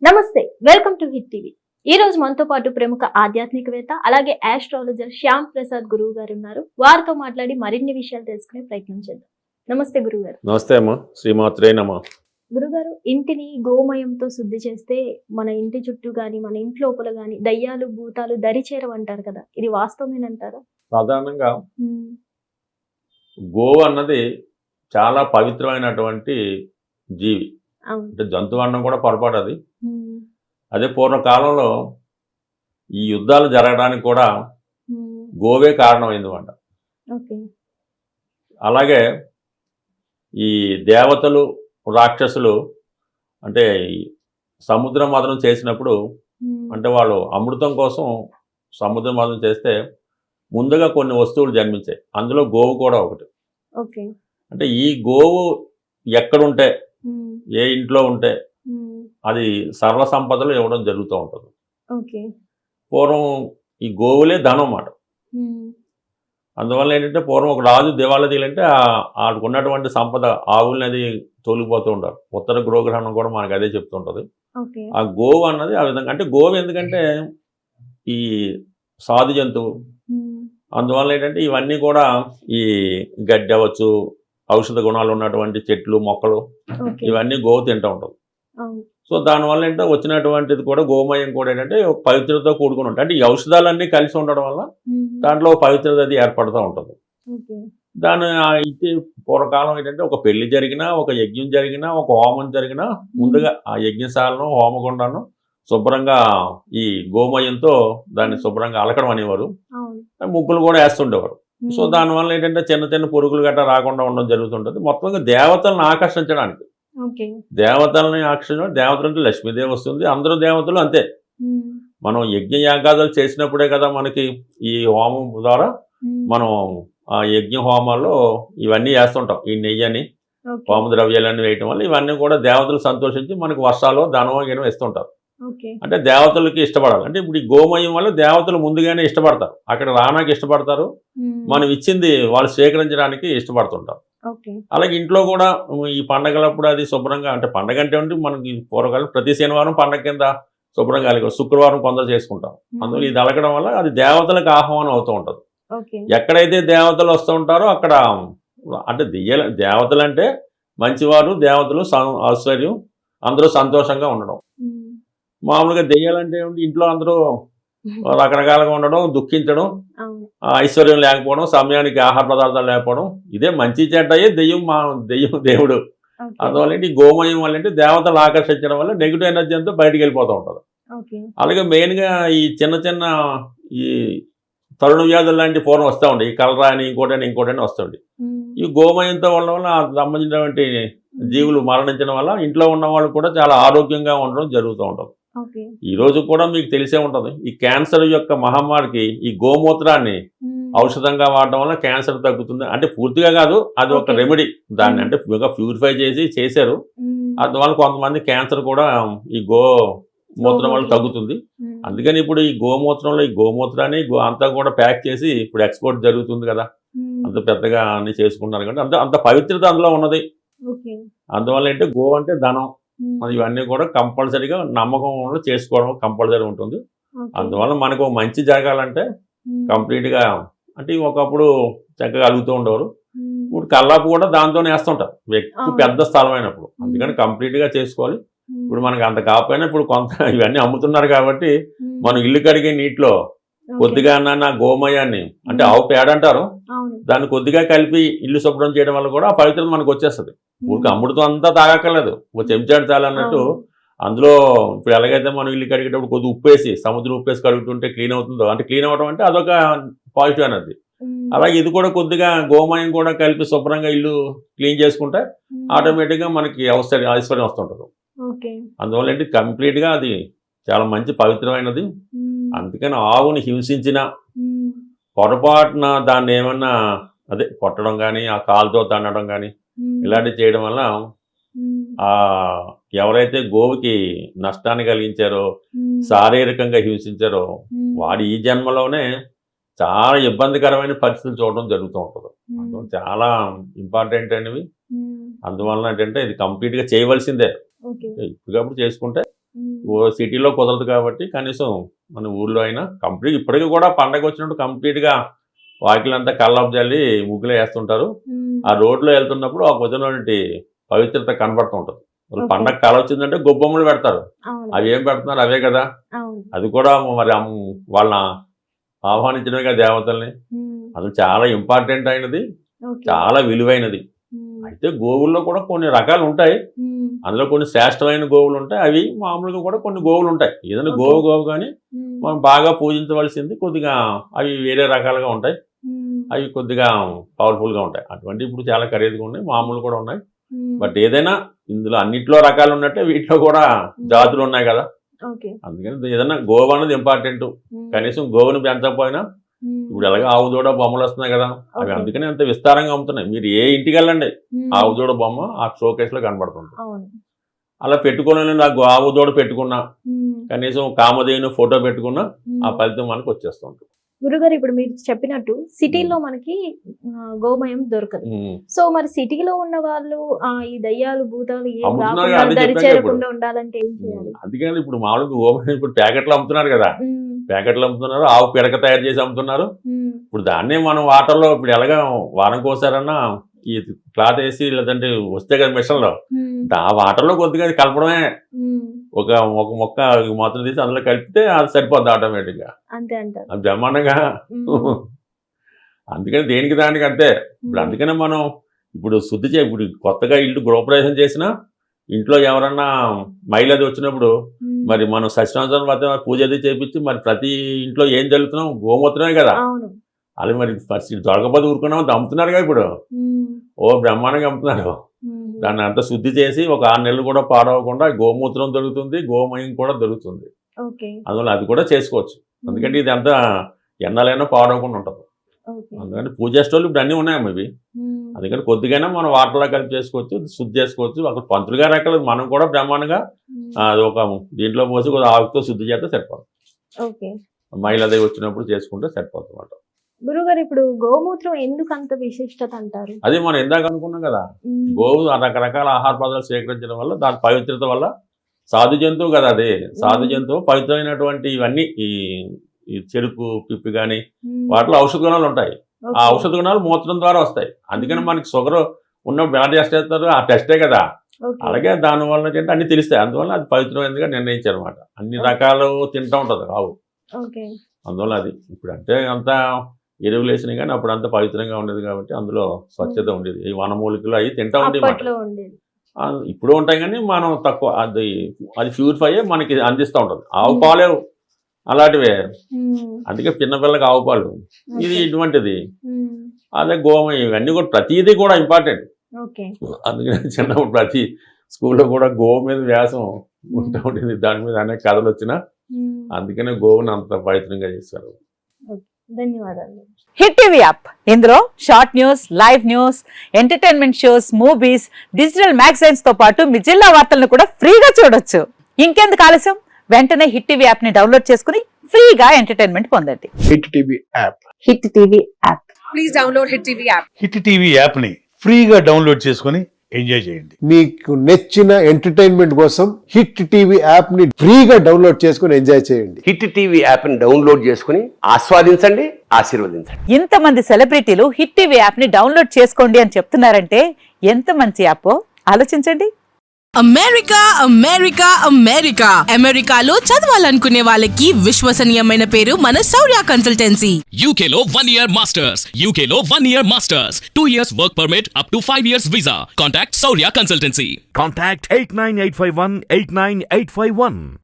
నమస్తే, welcome to hit TV. ఈ రోజు మనతో పాటు ప్రముఖ ఆధ్యాత్మికవేత్త అలాగే ఆస్ట్రాలజర్ శ్యామ్ ప్రసాద్ గురువు గారు ఉన్నారు. వారితో మాట్లాడి మరిన్ని విషయాలు తెలుసుకునే ప్రయత్నం చేద్దాం. నమస్తే గురువు గారు. నమస్తే అమ్మా, శ్రీమాత్రే నమః. గురుగారు, ఇంటిని గోమయంతో శుద్ధి చేస్తే మన ఇంటి చుట్టూ గాని మన ఇంటి లోపల గాని దయ్యాలు భూతాలు దరిచేరవంటారు కదా, ఇది వాస్తవమేనంటారా? సాధారణంగా గోవు అన్నది చాలా పవిత్రమైనటువంటి జీవి. అవును. అంటే జంతువు అన్నం కూడా పొరపాటు అది. అదే పూర్వకాలంలో ఈ యుద్ధాలు జరగడానికి కూడా గోవే కారణమైందన్నమాట. ఓకే. అలాగే ఈ దేవతలు రాక్షసులు అంటే ఈ సముద్ర మథనం చేసినప్పుడు అంటే వాళ్ళు అమృతం కోసం సముద్ర మథనం చేస్తే ముందుగా కొన్ని వస్తువులు జన్మించాయి. అందులో గోవు కూడా ఒకటి. ఓకే. అంటే ఈ గోవు ఎక్కడుంటే ఏ ఇంట్లో ఉంటే అది సర్వ సంపదలు ఇవ్వడం జరుగుతూ ఉంటుంది. ఓకే. పూర్వం ఈ గోవులే ధనం అన్నమాట. అందువల్ల ఏంటంటే పూర్వం ఒక రాజు దివాళా తీయాలంటే ఆడికి ఉన్నటువంటి సంపద ఆవుల్ని అది తోలిపోతూ ఉంటారు. ఉత్తర గృహగ్రహణం కూడా మనకు అదే చెప్తుంటుంది. ఓకే. ఆ గోవు అన్నది ఆ విధంగా అంటే గోవు ఎందుకంటే ఈ సాధు జంతువు. అందువల్ల ఏంటంటే ఇవన్నీ కూడా ఈ గడ్డి అవ్వచ్చు, ఔషధ గుణాలు ఉన్నటువంటి చెట్లు మొక్కలు ఓకే. ఇవన్నీ గోవు తింటూ ఉంటుంది. అవును. సో దానివల్ల ఏంటంటే వచ్చినటువంటిది కూడా గోమయం కూడా ఏంటంటే ఒక పవిత్రతతో కూడుకుని ఉంటుంది. అంటే ఈ ఔషధాలన్నీ కలిసి ఉండడం వల్ల దాంట్లో ఒక పవిత్రత అది ఏర్పడుతూ ఉంటుంది. ఓకే. దాని అయితే పూర్వకాలం ఏంటంటే ఒక పెళ్లి జరిగినా, ఒక యజ్ఞం జరిగినా, ఒక హోమం జరిగినా ముందుగా ఆ యజ్ఞశాలను హోమగుండాలను శుభ్రంగా ఈ గోమయంతో దాన్ని శుభ్రంగా అలకడం అనేవారు. అవును. ముగ్గులు కూడా వేస్తుండేవారు. సో దానివల్ల ఏంటంటే చిన్న చిన్న పురుగులు గట్రా రాకుండా ఉండడం జరుగుతుంటుంది. మొత్తంగా దేవతలను ఆకర్షించడానికి, ఓకే. దేవతలని ఆకర్షించడం. దేవతలు అంటే లక్ష్మీదేవి వస్తుంది. అందరూ దేవతలు అంతే. మనం యజ్ఞ యాగాదులు చేసినప్పుడే కదా మనకి ఈ హోమం ద్వారా మనం ఆ యజ్ఞ హోమాల్లో ఇవన్నీ వేస్తుంటాం. ఈ నెయ్యని ఓకే. హోమ ద్రవ్యాలన్నీ వేయటం వల్ల ఇవన్నీ కూడా దేవతలు సంతోషించి మనకు వర్షాలు ధనమో గినో ఇస్తుంటారు. ఓకే. అంటే దేవతలకి ఇష్టపడాలి. అంటే ఇప్పుడు ఈ గోమయం వల్ల దేవతలు ముందుగానే ఇష్టపడతారు, అక్కడ రానాకి ఇష్టపడతారు, మనం ఇచ్చింది వాళ్ళు స్వీకరించడానికి ఇష్టపడుతుంటారు. ఓకే. అలాగే ఇంట్లో కూడా ఈ పండగలప్పుడు అది శుభ్రంగా అంటే పండగ అంటే ఉంటే మనకి పూర్వకాలం ప్రతి శనివారం పండగ కింద శుభ్రంగా అలగ శుక్రవారం కొందరు చేసుకుంటాం. అందులో ఇది అలగడం వల్ల అది దేవతలకు ఆహ్వానం అవుతూ ఉంటుంది. ఓకే. ఎక్కడైతే దేవతలు వస్తూ ఉంటారో అక్కడ అంటే దేవతలు అంటే మంచివారు, దేవతలు ఐశ్వర్యం, అందరూ సంతోషంగా ఉండడం. మామూలుగా దెయ్యాలంటే ఇంట్లో అందరూ రకరకాలుగా ఉండడం, దుఃఖించడం, అవును. ఐశ్వర్యం లేకపోవడం, సమయానికి ఆహార పదార్థాలు లేకపోవడం, ఇదే మంచి చెడ్డయే దెయ్యం దేవుడు. ఓకే. అందువల్ల ఈ గోమయం వల్ల అంటే దేవతలు ఆకర్షించడం వల్ల నెగిటివ్ ఎనర్జీ అంతా బయటికి వెళ్ళిపోతూ ఉంటుంది. ఓకే. అలాగే మెయిన్గా ఈ చిన్న చిన్న ఈ తరుణ వ్యాధులు లాంటి పూర్వం వస్తూ ఉండే ఈ కలరా అని ఇంకోటని వస్తుంది. ఈ గోమయంతో ఉండడం వల్ల సంబంధించినటువంటి జీవులు మరణించడం వల్ల ఇంట్లో ఉన్న వాళ్ళు కూడా చాలా ఆరోగ్యంగా ఉండడం జరుగుతూ ఉంటుంది. ఓకే. ఈ రోజు కూడా మీకు తెలిసే ఉంటుంది, ఈ క్యాన్సర్ యొక్క మహమ్మారికి ఈ గోమూత్రాన్ని ఔషధంగా వాడడం వల్ల క్యాన్సర్ తగ్గుతుంది. అంటే పూర్తిగా కాదు, అది ఒక రెమెడీ. దాన్ని అంటే ప్యూరిఫై చేశారు. అందువల్ల కొంతమంది క్యాన్సర్ కూడా ఈ గోమూత్రం వల్ల తగ్గుతుంది. అందుకని ఇప్పుడు ఈ గోమూత్రంలో ఈ గోమూత్రాన్ని అంతా కూడా ప్యాక్ చేసి ఇప్పుడు ఎక్స్పోర్ట్ జరుగుతుంది కదా, అంత పెద్దగా అన్ని చేసుకుంటున్నారు కాబట్టి అంత పవిత్రత అందులో ఉన్నది. అందువల్ల అంటే గో అంటే ధనం, ఇవన్నీ కూడా కంపల్సరీగా నమ్మకం చేసుకోవడం కంపల్సరీ ఉంటుంది. అందువల్ల మనకు మంచి జరగాలంటే కంప్లీట్గా అంటే ఒకప్పుడు చక్కగా అలుగుతూ ఉండేవారు, ఇప్పుడు కల్లాపు కూడా దాంతోనే వేస్తుంటారు ఎక్కువ పెద్ద స్థలం అయినప్పుడు. అందుకని కంప్లీట్గా చేసుకోవాలి. ఇప్పుడు మనకి అంత కాకపోయినా ఇప్పుడు కొంత ఇవన్నీ అమ్ముతున్నారు కాబట్టి మనం ఇల్లు కడిగే నీటిలో కొద్దిగా నా గోమయాన్ని అంటే ఆవు పేడ అంటారు, దాన్ని కొద్దిగా కలిపి ఇల్లు శుభ్రం చేయడం వల్ల కూడా ఆ పవిత్రత మనకు వచ్చేస్తుంది. ఊరికి అమృతం అంతా తాగక్కర్లేదు, ఒక చెంచాడు చాలన్నట్టు. అందులో ఇప్పుడు ఎలాగైతే మనం ఇల్లు కడిగేటప్పుడు కొద్దిగా ఉప్పేసి సముద్రం ఉప్పేసి కడుగుతుంటే క్లీన్ అవుతుందో, అంటే క్లీన్ అవ్వడం అంటే అదొక పాజిటివ్ ఎనర్జీ. అలాగే ఇది కూడా కొద్దిగా గోమయం కూడా కలిపి శుభ్రంగా ఇల్లు క్లీన్ చేసుకుంటే ఆటోమేటిక్గా మనకి ఐశ్వర్యం వస్తుంటుంది. అందువల్ల ఏంటి కంప్లీట్గా అది చాలా మంచి పవిత్రమైనది. అందుకని ఆవుని హింసించిన పొరపాటున దాన్ని ఏమన్నా అదే కొట్టడం కానీ, ఆ కాలుతో తన్నడం కానీ ఇలాంటివి చేయడం వల్ల ఎవరైతే గోవుకి నష్టాన్ని కలిగించారో, శారీరకంగా హింసించారో వాడు ఈ జన్మలోనే చాలా ఇబ్బందికరమైన పరిస్థితులు చూడడం జరుగుతూ ఉంటుంది. అందువల్ల చాలా ఇంపార్టెంట్ అనేవి. అందువలన ఏంటంటే ఇది కంప్లీట్గా చేయవలసిందే. ఇప్పటికప్పుడు చేసుకుంటే సిటీలో కుదరదు కాబట్టి కనీసం మన ఊర్లో అయినా కంప్లీట్ ఇప్పటికీ కూడా పండగ వచ్చినప్పుడు కంప్లీట్గా వాకిలంతా కల్లాపు జల్లి ముగ్గులే వేస్తుంటారు. ఆ రోడ్లో వెళ్తున్నప్పుడు ఆ విధమైనటువంటి పవిత్రత కనబడుతూ ఉంటుంది. వాళ్ళు పండగ కాలం వచ్చిందంటే గొబ్బమ్మలు పెడతారు. అవి ఏం పెడుతున్నారు? అవే కదా. అది కూడా మరి వాళ్ళ ఆహ్వానించడమే కదా దేవతల్ని. అది చాలా ఇంపార్టెంట్ అయినది, చాలా విలువైనది. అయితే గోవుల్లో కూడా కొన్ని రకాలు ఉంటాయి. అందులో కొన్ని శ్రేష్టమైన గోవులు ఉంటాయి, అవి మామూలుగా కూడా కొన్ని గోవులు ఉంటాయి. ఏదైనా గోవు కానీ మనం బాగా పూజించవలసింది కొద్దిగా అవి వేరే రకాలుగా ఉంటాయి. అవి కొద్దిగా పవర్ఫుల్గా ఉంటాయి. అటువంటి ఇప్పుడు చాలా ఖరీదుగా ఉన్నాయి, మామూలు కూడా ఉన్నాయి. బట్ ఏదైనా ఇందులో అన్నిట్లో రకాలు ఉన్నట్టే వీటిలో కూడా జాతులు ఉన్నాయి కదా. అందుకని ఏదైనా గోవు అనేది ఇంపార్టెంట్. కనీసం గోవుని పెంచకపోయినా ఇప్పుడు ఎలాగో ఆవు దూడ బొమ్మలు వస్తున్నాయి కదా, అవి అందుకని అంత విస్తారంగా అమ్ముతున్నాయి. మీరు ఏ ఇంటికి వెళ్ళండి, ఆవు దూడ బొమ్మ ఆ షోకేస్ లో కనబడుతుంది. అలా పెట్టుకోలేని నాకు ఆవు దూడ పెట్టుకున్నా, కనీసం కామధేను ఫోటో పెట్టుకున్నా ఆ ఫలితం మనకు వచ్చేస్తుంది. గురుగారు, ఇప్పుడు మీరు చెప్పినట్టు సిటీలో మనకి గోమయం దొరకదు. సో మరి సిటీలో ఉన్న వాళ్ళు ఈ దయ్యాలు భూతాలు దరిచేరకుండా ఉండాలంటే ఏం చేయాలి? అందుకని ఇప్పుడు మామూలుగా గోమయం ఇప్పుడు ప్యాకెట్లు అమ్ముతున్నారు కదా, ప్యాకెట్లు అమ్ముతున్నారు, ఆవు పిడక తయారు చేసి అమ్ముతున్నారు. ఇప్పుడు దాన్నే మనం వాటర్లో ఇప్పుడు ఎలాగా వారంకి ఒకసారన్నా ఈ క్లాత్ వేసి లేదంటే వస్తే కదా మిషన్లో, ఆ వాటర్లో కొద్దిగా కలపడమే. ఒక మొక్క మాత్రం తీసి అందులో కలిపితే అది సరిపోద్ది ఆటోమేటిక్గా. అది బ్రహ్మాండంగా. అందుకని దేనికి దానికి అంతే. ఇప్పుడు అందుకనే మనం ఇప్పుడు శుద్ధి ఇప్పుడు కొత్తగా ఇల్లు గృహప్రవేశం చేసినా ఇంట్లో ఎవరన్నా మహిళది వచ్చినప్పుడు మరి మనం సత్యనారాయణ వ్రతం పూజ అది చేపించి మరి ప్రతి ఇంట్లో ఏం జరుగుతున్నాం? గోమూత్రమే కదా. అది మరి ఫస్ట్ దొరకపోతే ఊరుకున్నాం, అమ్ముతున్నారుగా ఇప్పుడు. ఓ బ్రహ్మాండంగా అమ్ముతున్నారు. దాన్ని అంతా శుద్ధి చేసి ఒక 6 నెలలు కూడా పాడవకుండా గోమూత్రం దొరుకుతుంది, గోమయం కూడా దొరుకుతుంది. అందువల్ల అది కూడా చేసుకోవచ్చు. ఎందుకంటే ఇది అంతా ఎన్నాలైనా పాడవకుండా ఉంటుంది. అందుకని పూజ స్టోర్లు ఇప్పుడు అన్నీ ఉన్నాయమ్మ ఇవి. అందుకని కొద్దిగానే మనం వాటర్లో కలిపి చేసుకోవచ్చు, శుద్ధి చేసుకోవచ్చు. అక్కడ పంతులు గారు అక్కడ మనం కూడా బ్రహ్మాండంగా అది ఒక దీంట్లో పోసి కొద్దిగా ఆకుతో శుద్ధి చేస్తే సరిపోతుంది. మహిళదే వచ్చినప్పుడు చేసుకుంటే సరిపోతుంది అన్నమాట. గురుగారు, ఇప్పుడు గోమూత్రం ఎందుకు అంత విశిష్టత అంటారు? అదే మనం ఇందాక అనుకున్నాం కదా, గోవు రకరకాల ఆహార పదార్థాలు సేకరించడం వల్ల దాని పవిత్రత వల్ల, సాధు జంతువు కదా అది, సాధు జంతువు పవిత్రమైనటువంటి ఇవన్నీ ఈ చెరుకు పిప్పి కానీ వాటిలో ఔషధ గుణాలు ఉంటాయి. ఆ ఔషధ గుణాలు మూత్రం ద్వారా వస్తాయి. అందుకని మనకి షుగర్ ఉన్నప్పుడు ఎలా టెస్ట్ చేస్తారు? ఆ టెస్టే కదా. అలాగే దానివల్ల ఏంటంటే అన్ని తెలుస్తాయి. అందువల్ల అది పవిత్రమైనదిగా నిర్ణయించారు అనమాట. అన్ని రకాలు తింటూ ఉంటుంది ఆవు. అందువల్ల అది ఇప్పుడు అంటే అంతా ఎరువులు వేసినాయి కానీ అప్పుడు అంతా పవిత్రంగా ఉండేది కాబట్టి అందులో స్వచ్ఛత ఉండేది. ఈ వనమూలికలు అవి తింటా ఉండేవి. ఇప్పుడు ఉంటాయి కానీ మనం తక్కువ అది ప్యూరిఫై మనకి అందిస్తూ ఉంటుంది. ఆవు పాలే అలాంటివే. అందుకే చిన్నపిల్లకి ఆవు పాలు, ఇది ఇటువంటిది. అదే గోమయం, ఇవన్నీ కూడా ప్రతిదీ కూడా ఇంపార్టెంట్. అందుకని చిన్నప్పుడు ప్రతి స్కూల్లో కూడా గోవు మీద వ్యాసం ఉంటూ ఉండేది. దాని మీద అనేక కథలు వచ్చినా అందుకనే గోవుని అంత పవిత్రంగా చేస్తారు. ధన్యవాదాలు. హిట్ టీవీ యాప్, ఇందులో short news, live news, entertainment shows, movies, digital magazines తో పాటు మీ జిల్లా వార్తలను కూడా ఫ్రీగా చూడొచ్చు. ఇంకెందుకు ఆలస్యం? వెంటనే హిట్ టీవీ యాప్ ని డౌన్లోడ్ చేసుకుని ఫ్రీగా ఎంటర్టైన్మెంట్ పొందండి. Hit TV app. Hit TV app. Please download hit TV app. Hit TV app ని ఫ్రీగా డౌన్లోడ్ చేసుకుని ఎంజాయ్ చేయండి. మీకు నచ్చిన ఎంటర్టైన్మెంట్ కోసం హిట్ టీవీ యాప్ ని ఫ్రీగా డౌన్లోడ్ చేసుకుని ఎంజాయ్ చేయండి. హిట్ టీవీ యాప్ ని డౌన్లోడ్ చేసుకుని ఆస్వాదించండి, ఆశీర్వదించండి. ఇంతమంది సెలబ్రిటీలు హిట్ టీవీ యాప్ ని డౌన్లోడ్ చేసుకోండి అని చెప్తున్నారంటే ఎంత మంచి యాప్ ఆలోచించండి. అమెరికా అమెరికా అమెరికా అమెరికాలో చదవాలనుకునే వాళ్ళకి విశ్వసనీయమైన పేరు మన శౌర్య కన్సల్టెన్సీ. UK లో 1 year masters. UK లో 1 year masters. 2 years work permit up to 5 years visa. Contact Saurya Consultancy. Contact 89851 89851.